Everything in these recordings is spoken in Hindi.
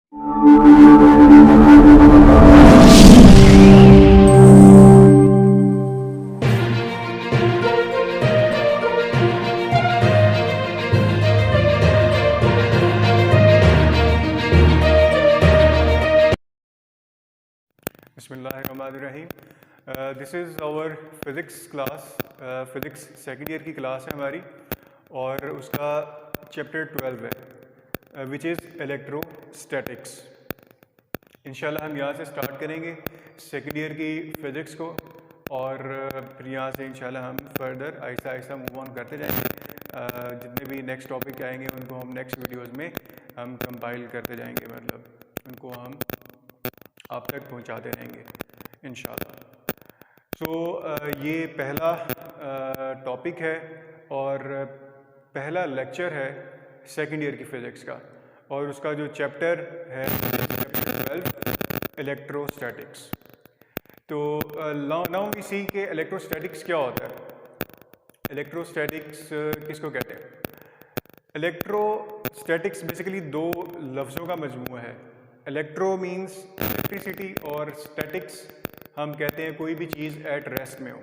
बिस्मिल्लाहिर्रहमानिर्रहीम। This is our physics class. Physics second year की क्लास है हमारी और उसका चैप्टर 12 है विच इज़ इलेक्ट्रोस्टैटिक्स। इंशाल्लाह हम यहाँ से स्टार्ट करेंगे सेकेंड ईयर की फ़िज़िक्स को और फिर यहाँ से इंशाल्लाह हम further Aahista Aahista move on करते जाएंगे। जितने भी नेक्स्ट टॉपिक आएंगे उनको हम नेक्स्ट वीडियोज़ में हम कंपाइल करते जाएंगे, मतलब उनको हम आप तक पहुंचाते रहेंगे इंशाल्लाह। सो ये पहला टॉपिक है और पहला लेक्चर है सेकेंड ईयर की फ़िज़िक्स का और उसका जो चैप्टर है चैप्टर 12 इलेक्ट्रोस्टैटिक्स। तो नाउ वी सी के इलेक्ट्रोस्टैटिक्स क्या होता है। इलेक्ट्रोस्टैटिक्स किसको कहते हैं? इलेक्ट्रोस्टैटिक्स बेसिकली दो लफ्ज़ों का मजमूआ है। इलेक्ट्रो मीन्स इलेक्ट्रिसिटी और स्टैटिक्स हम कहते हैं कोई भी चीज़ एट रेस्ट में हो।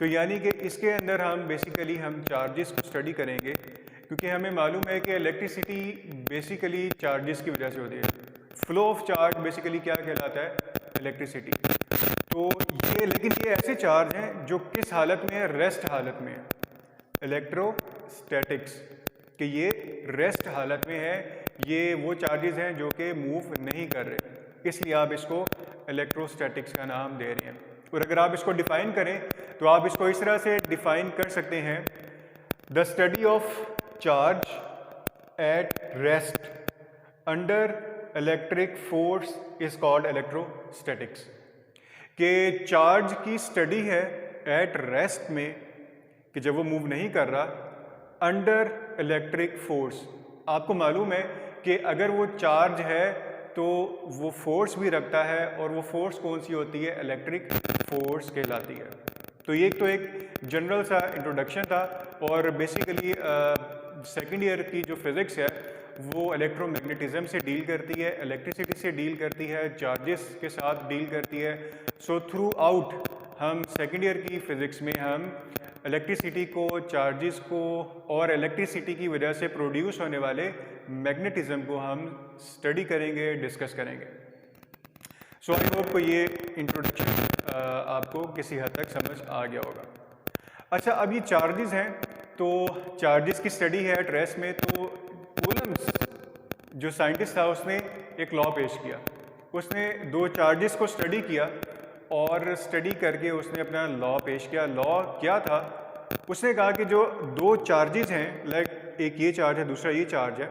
तो यानी कि इसके अंदर हम बेसिकली हम चार्जेस को स्टडी करेंगे क्योंकि हमें मालूम है कि इलेक्ट्रिसिटी बेसिकली चार्जेस की वजह से होती है। फ्लो ऑफ चार्ज बेसिकली क्या कहलाता है? इलेक्ट्रिसिटी। तो ये लेकिन ये ऐसे चार्ज हैं जो किस हालत में है? रेस्ट हालत में है। इलेक्ट्रोस्टैटिक्स कि ये रेस्ट हालत में है, ये वो चार्जेस हैं जो कि मूव नहीं कर रहे, इसलिए आप इसको इलेक्ट्रोस्टैटिक्स का नाम दे रहे हैं। और अगर आप इसको डिफ़ाइन करें तो आप इसको इस तरह से डिफ़ाइन कर सकते हैं, the study of charge at rest under electric force is called electrostatics. कि चार्ज की स्टडी है एट रेस्ट में कि जब वो मूव नहीं कर रहा अंडर इलेक्ट्रिक फोर्स। आपको मालूम है कि अगर वो चार्ज है तो वो फोर्स भी रखता है और वो फोर्स कौन सी होती है? इलेक्ट्रिक फोर्स कहलाती है। तो ये तो एक जनरल सा इंट्रोडक्शन था और बेसिकली सेकेंड ईयर की जो फिज़िक्स है वो इलेक्ट्रोमैग्नेटिज्म से डील करती है, इलेक्ट्रिसिटी से डील करती है, चार्जेस के साथ डील करती है। सो थ्रू आउट हम सेकेंड ईयर की फ़िज़िक्स में हम इलेक्ट्रिसिटी को, चार्जेस को और इलेक्ट्रिसिटी की वजह से प्रोड्यूस होने वाले मैग्नेटिज्म को हम स्टडी करेंगे, डिस्कस करेंगे। सो आई होप को ये इंट्रोडक्शन आपको किसी हद तक समझ आ गया होगा। अच्छा, अब ये चार्जेस हैं तो चार्जेस की स्टडी है एट रेस्ट में। तो कूलम्ब्स जो साइंटिस्ट था उसने एक लॉ पेश किया। उसने दो चार्जेस को स्टडी किया और स्टडी करके उसने अपना लॉ पेश किया। लॉ क्या था? उसने कहा कि जो दो चार्जेस हैं, लाइक एक ये चार्ज है दूसरा ये चार्ज है,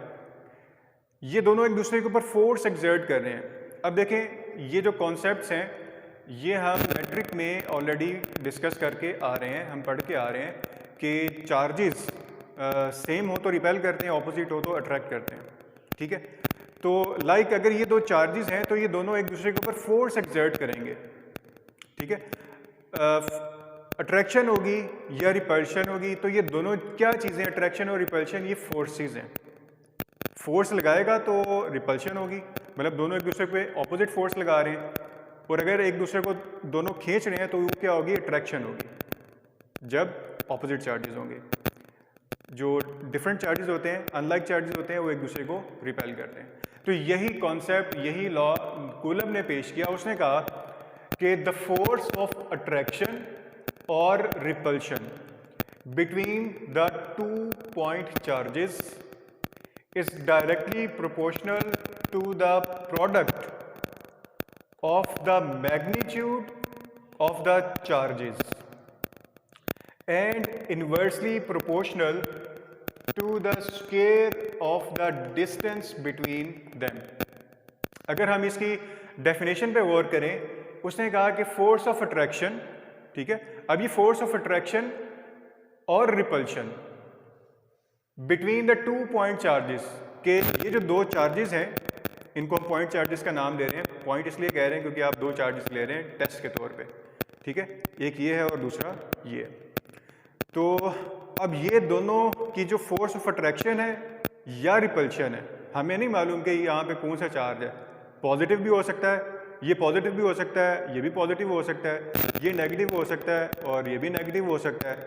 ये दोनों एक दूसरे के ऊपर फोर्स एक्सर्ट कर रहे हैं। अब देखें, ये जो कॉन्सेप्ट्स हैं ये हम मैट्रिक में ऑलरेडी डिस्कस करके आ रहे हैं, हम पढ़ के आ रहे हैं कि चार्जेस सेम हो तो रिपेल करते हैं, ऑपोजिट हो तो अट्रैक्ट करते हैं। ठीक है, तो लाइक अगर ये दो चार्जेस हैं तो ये दोनों एक दूसरे के ऊपर फोर्स एक्सर्ट करेंगे। ठीक है, अट्रैक्शन होगी या रिपल्शन होगी। तो ये दोनों क्या चीज़ें? अट्रैक्शन और रिपल्शन ये फोर्सेस हैं। फोर्स लगाएगा तो रिपल्शन होगी, मतलब दोनों एक दूसरे पे ऑपोजिट फोर्स लगा रहे हैं। और अगर एक दूसरे को दोनों खींच रहे हैं तो वो क्या होगी? अट्रैक्शन होगी जब ऑपोजिट चार्जेस होंगे। जो डिफरेंट चार्जेस होते हैं, अनलाइक चार्जेस होते हैं, वो एक दूसरे को रिपेल करते हैं। तो यही कॉन्सेप्ट, यही लॉ कूलम ने पेश किया। उसने कहा कि द फोर्स ऑफ अट्रैक्शन और repulsion between the 2 point charges is directly proportional to the product of the magnitude of the charges and inversely proportional to the square of the distance between them। अगर हम इसकी डेफिनेशन पे गौर करें, उसने कहा कि फोर्स ऑफ अट्रैक्शन, ठीक है, अब ये फोर्स ऑफ अट्रैक्शन और repulsion between the 2 point charges, के ये जो दो चार्जेस हैं इनको हम पॉइंट चार्जेस का नाम दे रहे हैं। पॉइंट इसलिए कह रहे हैं क्योंकि आप दो चार्जेस ले रहे हैं टेस्ट के तौर पे। ठीक है, एक ये है और दूसरा ये। तो अब ये दोनों की जो फोर्स ऑफ अट्रैक्शन है या रिपल्शन है हमें नहीं मालूम कि यहाँ पे कौन सा चार्ज है, पॉजिटिव भी हो सकता है, ये पॉजिटिव भी हो सकता है, ये भी पॉजिटिव हो सकता है, ये नेगेटिव हो सकता है और ये भी नेगेटिव हो सकता है,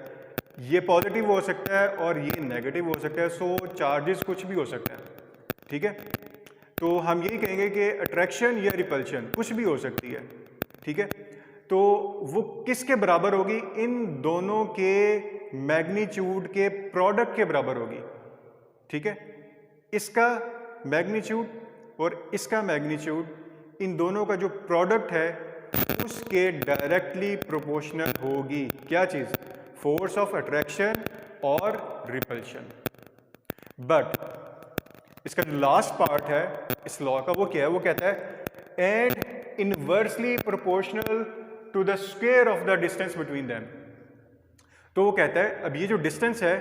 ये पॉजिटिव हो सकता है और ये नेगेटिव हो सकता है। सो चार्जेस कुछ भी हो सकता है, ठीक है। तो हम यही कहेंगे कि अट्रैक्शन या रिपल्शन कुछ भी हो सकती है, ठीक है। तो वो किसके बराबर होगी? इन दोनों के मैग्नीट्यूड के प्रोडक्ट के बराबर होगी, ठीक है। इसका मैग्नीट्यूड और इसका मैग्नीट्यूड, इन दोनों का जो प्रोडक्ट है उसके डायरेक्टली प्रोपोर्शनल होगी। क्या चीज़? फोर्स ऑफ अट्रैक्शन और रिपल्शन। बट इसका जो लास्ट पार्ट है इस लॉ का, वो क्या है? वो कहता है and inversely proportional to the square of the distance between them. तो वो कहता है अब ये जो डिस्टेंस है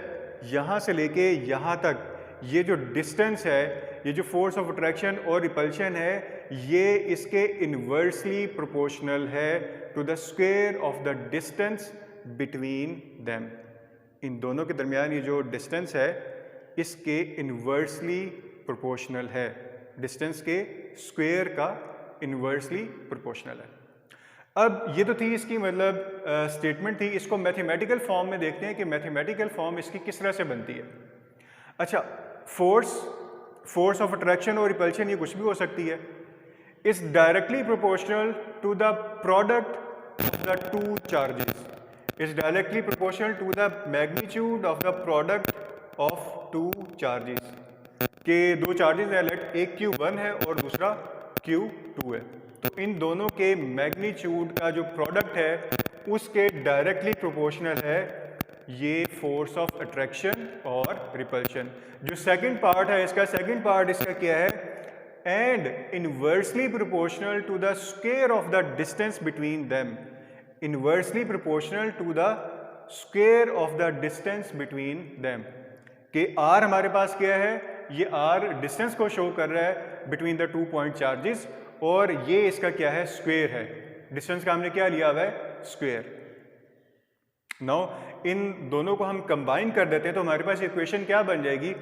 यहाँ से लेके यहाँ तक, ये जो डिस्टेंस है, ये जो फोर्स ऑफ अट्रैक्शन और रिपल्शन है, ये इसके इनवर्सली प्रोपोर्शनल है to the square of the distance between them. इन दोनों के दरमियान ये जो डिस्टेंस है इसके इनवर्सली प्रोपोर्शनल है, डिस्टेंस के स्क्वायर का इनवर्सली प्रोपोर्शनल है। अब ये तो थी इसकी मतलब स्टेटमेंट थी। इसको मैथमेटिकल फॉर्म में देखते हैं कि मैथमेटिकल फॉर्म इसकी किस तरह से बनती है। अच्छा, फोर्स ऑफ अट्रैक्शन और रिपल्शन ये कुछ भी हो सकती है। Is directly proportional to the product of the two charges, is directly proportional to the magnitude of the product of two charges. के दो चार्जेस हैं, लेट एक Q1 है और दूसरा Q2 है, तो इन दोनों के मैग्नीट्यूड का जो प्रोडक्ट है उसके डायरेक्टली प्रोपोर्शनल है ये फोर्स ऑफ अट्रैक्शन और रिपल्शन। जो सेकंड पार्ट है इसका, सेकंड पार्ट इसका क्या है? And inversely proportional to the square of the distance between them, inversely proportional to the square of the distance between them. कि R हमारे पास क्या है? ये R डिस्टेंस को शो कर रहा है between the two point charges, और ये इसका क्या है? स्क्वायर है। डिस्टेंस का हमने क्या लिया हुआ है? स्क्वायर। नाउ इन दोनों को हम कंबाइन कर देते हैं तो हमारे पास इक्वेशन क्या बन जाएगी?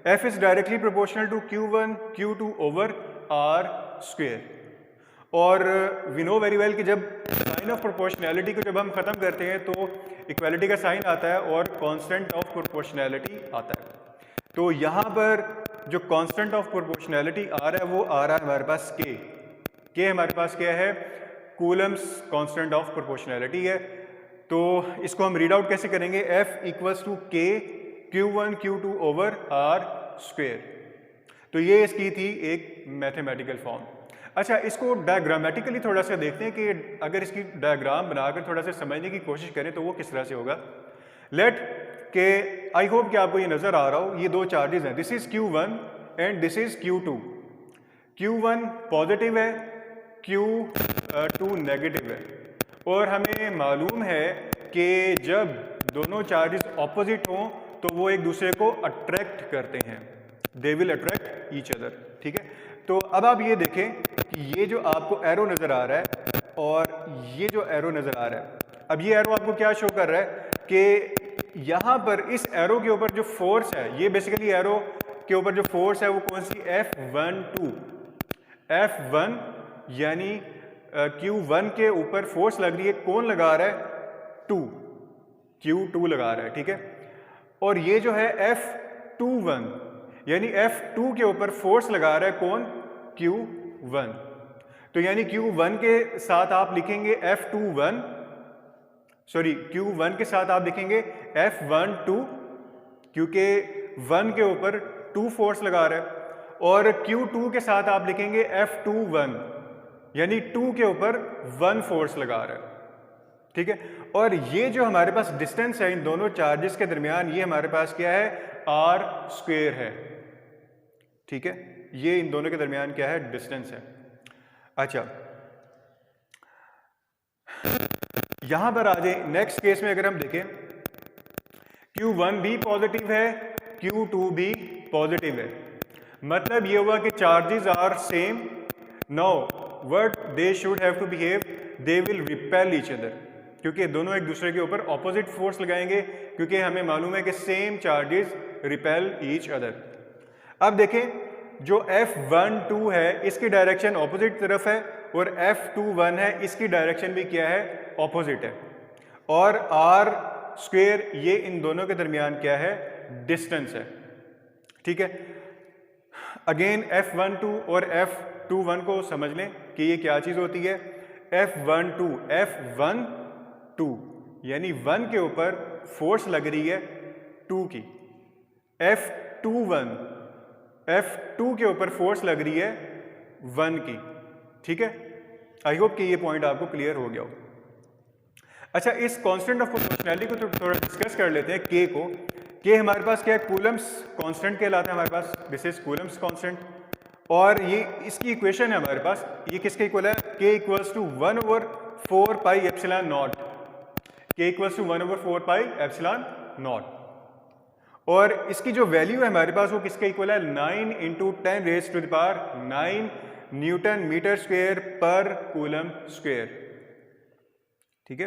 F is directly proportional to Q1 Q2 over R square. और वी नो वेरी वेल कि जब साइन ऑफ प्रोपोर्शनैलिटी को जब हम खत्म करते हैं तो इक्वालिटी का साइन आता है और कांस्टेंट ऑफ प्रोपोर्शनैलिटी आता है। तो यहाँ पर जो कांस्टेंट ऑफ प्रोपोर्शनैलिटी आ रहा है वो आ रहा है हमारे पास के हमारे पास क्या है? कूलम्स कांस्टेंट ऑफ प्रोपोर्शनैलिटी है। तो इसको हम रीड आउट कैसे करेंगे? F equals to K Q1 Q2 over R square. तो ये इसकी थी एक मैथमेटिकल फॉर्म। अच्छा, इसको डायग्रामेटिकली थोड़ा सा देखते हैं कि अगर इसकी डायग्राम बनाकर थोड़ा सा समझने की कोशिश करें तो वो किस तरह से होगा। लेट के आई होप कि आपको ये नज़र आ रहा हो, ये दो चार्जेस हैं, this is Q1 and this is Q2। Q1 positive है, Q2 नेगेटिव है, और हमें मालूम है कि जब दोनों चार्जेस ऑपोजिट हों तो वो एक दूसरे को अट्रैक्ट करते हैं, they will attract each other, ठीक है। तो अब आप ये देखें कि ये जो आपको एरो नज़र आ रहा है और ये जो एरो नज़र आ रहा है, अब ये एरो आपको क्या शो कर रहा है कि यहाँ पर इस एरो के ऊपर जो फोर्स है, ये बेसिकली एरो के ऊपर जो फोर्स है वो कौन सी? F1 यानी Q1 के ऊपर फोर्स लग रही है, कौन लगा रहा है? Q2 लगा रहा है, ठीक है। और ये जो है F21 यानी F2 के ऊपर फोर्स लगा रहा है कौन? Q1। तो यानी Q1 के साथ आप लिखेंगे F21, सॉरी Q1 के साथ आप लिखेंगे F12 क्योंकि 1 के ऊपर 2 फोर्स लगा रहा है, और Q2 के साथ आप लिखेंगे F21 यानी 2 के ऊपर 1 फोर्स लगा रहा है, ठीक है। और ये जो हमारे पास डिस्टेंस है इन दोनों चार्जेस के दरमियान, ये हमारे पास क्या है? R स्क्वायर है, ठीक है। ये इन दोनों के दरमियान क्या है? डिस्टेंस है। अच्छा, यहां पर आ जाए नेक्स्ट केस में, अगर हम देखें Q1 भी पॉजिटिव है, Q2 भी पॉजिटिव है, मतलब ये हुआ कि charges are same. Now what they should have to behave? They will repel each other, क्योंकि दोनों एक दूसरे के ऊपर ऑपोजिट फोर्स लगाएंगे, क्योंकि हमें मालूम है कि same charges repel each other. अब देखें जो F12 है इसकी डायरेक्शन ऑपोजिट तरफ है और F21 है इसकी डायरेक्शन भी क्या है, ऑपोजिट है। और R स्क्वेयर ये इन दोनों के दरमियान क्या है, डिस्टेंस है। ठीक है, अगेन F12 और F21 को समझ लें कि ये क्या चीज़ होती है। F12 यानी 1 के ऊपर फोर्स लग रही है 2 की, F2 के ऊपर फोर्स लग रही है 1 की। ठीक है, आई होप कि ये पॉइंट आपको क्लियर हो गया हो। अच्छा, इस कांस्टेंट ऑफ प्रोपोर्शनैलिटी को थोड़ा डिस्कस कर लेते हैं। के को, के हमारे पास क्या है, कूलम्स कांस्टेंट कहलाता है हमारे पास, दिस इज कूलम्स कांस्टेंट। और ये इसकी इक्वेशन है हमारे पास, ये किसके इक्वल है, के equals to 1/4 pi epsilon nought, k equals to 1/4 pi epsilon nought. और इसकी जो वैल्यू है हमारे पास वो किसके इक्वल है, 9 × 10⁻⁹ न्यूटन मीटर स्क्वेयर पर कूलम स्क्वेयर। ठीक है,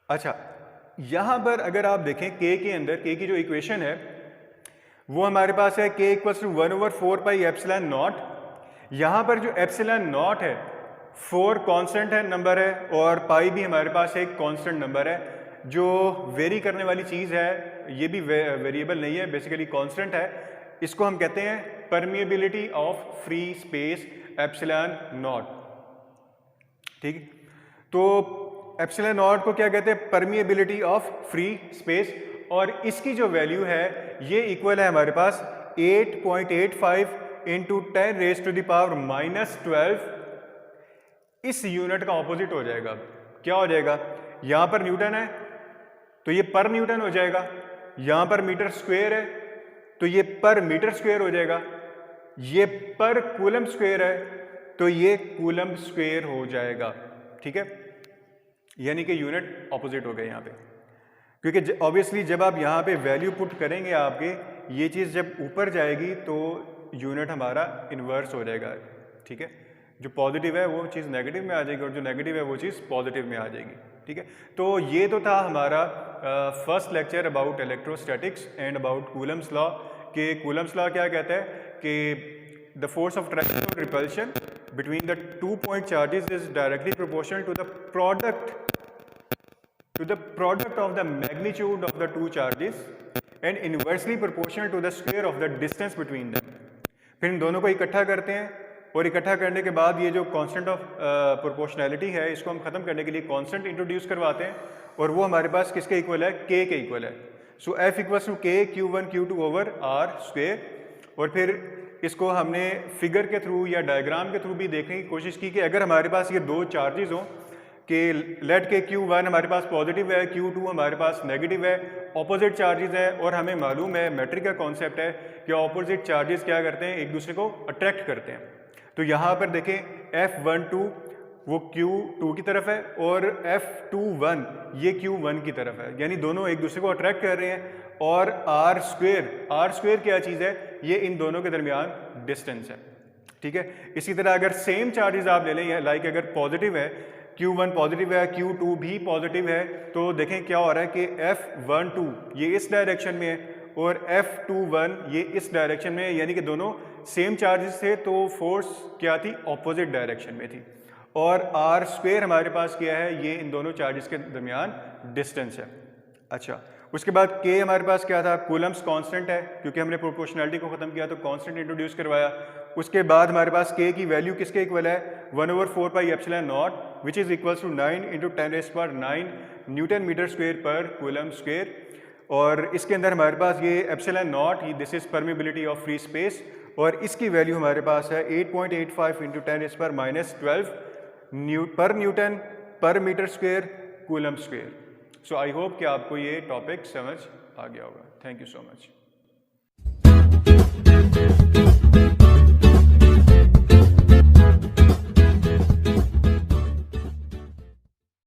अच्छा यहां पर अगर आप देखें के के अंदर, के की जो इक्वेशन है वो हमारे पास है के equals to 1/4 pi epsilon naught. यहां पर जो एप्सिलॉन नॉट है 4 कांस्टेंट है नंबर है, और पाई भी हमारे पास एक कांस्टेंट नंबर है जो वेरी करने वाली चीज़ है, ये भी वेरिएबल नहीं है, बेसिकली कांस्टेंट है। इसको हम कहते हैं permeability of free space epsilon not. ठीक, तो एप्सिलॉन नॉट को क्या कहते हैं, परमिएबिलिटी ऑफ फ्री स्पेस, और इसकी जो वैल्यू है ये इक्वल है हमारे पास 8.85 × 10⁻⁻12। इस यूनिट का ऑपोजिट हो जाएगा, क्या हो जाएगा, यहां पर न्यूटन है तो ये पर न्यूटन हो जाएगा, यहां पर मीटर स्क्वायर है तो ये पर मीटर स्क्वायर हो जाएगा, ये पर कूलम स्क्वायर है तो ये कूलम स्क्वायर हो जाएगा। ठीक है, यानी कि यूनिट ऑपोजिट हो गए यहाँ पे, क्योंकि ऑब्वियसली जब आप यहाँ पे वैल्यू पुट करेंगे आपके, ये चीज़ जब ऊपर जाएगी तो यूनिट हमारा इन्वर्स हो जाएगा। ठीक है, जो पॉजिटिव है वो चीज़ नेगेटिव में आ जाएगी और जो नेगेटिव है वो चीज़ पॉजिटिव में आ जाएगी। ठीक है, तो ये तो था हमारा first lecture about electrostatics and about Coulomb's law. कि कूलम्स लॉ क्या कहता है कि द फोर्स ऑफ अट्रैक्शन और repulsion between the 2 point charges is directly proportional to the product of the magnitude of the two charges and inversely proportional to the square of the distance between them। फिर इन दोनों को इकट्ठा करते हैं और इकट्ठा करने के बाद ये जो कांस्टेंट ऑफ प्रोपोर्शनैलिटी है इसको हम खत्म करने के लिए कांस्टेंट इंट्रोड्यूस करवाते हैं, और वो हमारे पास किसके इक्वल है, के इक्वल है। सो F इक्वल्स टू के Q1 Q2 over R square. और फिर इसको हमने फिगर के थ्रू या डायग्राम के थ्रू भी देखने की कोशिश की कि अगर हमारे पास ये दो चार्जेस हों कि लेट के Q1 हमारे पास पॉजिटिव है, Q2 हमारे पास नेगेटिव है, ऑपोजिट चार्जेस है, और हमें मालूम है मैट्रिक का कॉन्सेप्ट है कि ऑपोजिट चार्जेस क्या करते हैं, एक दूसरे को अट्रैक्ट करते हैं। तो यहाँ पर देखें F12 वो Q2 की तरफ है और F21 ये Q1 की तरफ है, यानी दोनों एक दूसरे को अट्रैक्ट कर रहे हैं। और R स्क्वेयर क्या चीज़ है, ये इन दोनों के दरमियान डिस्टेंस है। ठीक है, इसी तरह अगर सेम चार्जेस आप ले लें, लाइक अगर पॉजिटिव है, Q1 पॉजिटिव है, Q2 भी पॉजिटिव है, तो देखें क्या हो रहा है कि F12 ये इस डायरेक्शन में है और F21 ये इस डायरेक्शन में है, यानी कि दोनों सेम चार्जेस थे तो फोर्स क्या थी, ऑपोजिट डायरेक्शन में थी। और R स्क्वेयर हमारे पास क्या है, ये इन दोनों चार्जेस के दरमियान डिस्टेंस है। अच्छा, उसके बाद K हमारे पास क्या था, कूलम्स कांस्टेंट है, क्योंकि हमने प्रोपोर्शनैलिटी को खत्म किया तो कांस्टेंट इंट्रोड्यूस करवाया। उसके बाद हमारे पास K की वैल्यू किसके इक्वल है, 1/4 pi epsilon naught which is equals to 9 × 10⁻⁹ newton metre square पर कूलम स्क्वेयर। और इसके अंदर हमारे पास ये epsilon naught, this is permeability of free space, और इसकी वैल्यू हमारे पास है 8.85 × 10⁻12 पर न्यूटन पर metre square coulomb square. So I hope कि आपको ये टॉपिक समझ आ गया होगा। Thank you so much.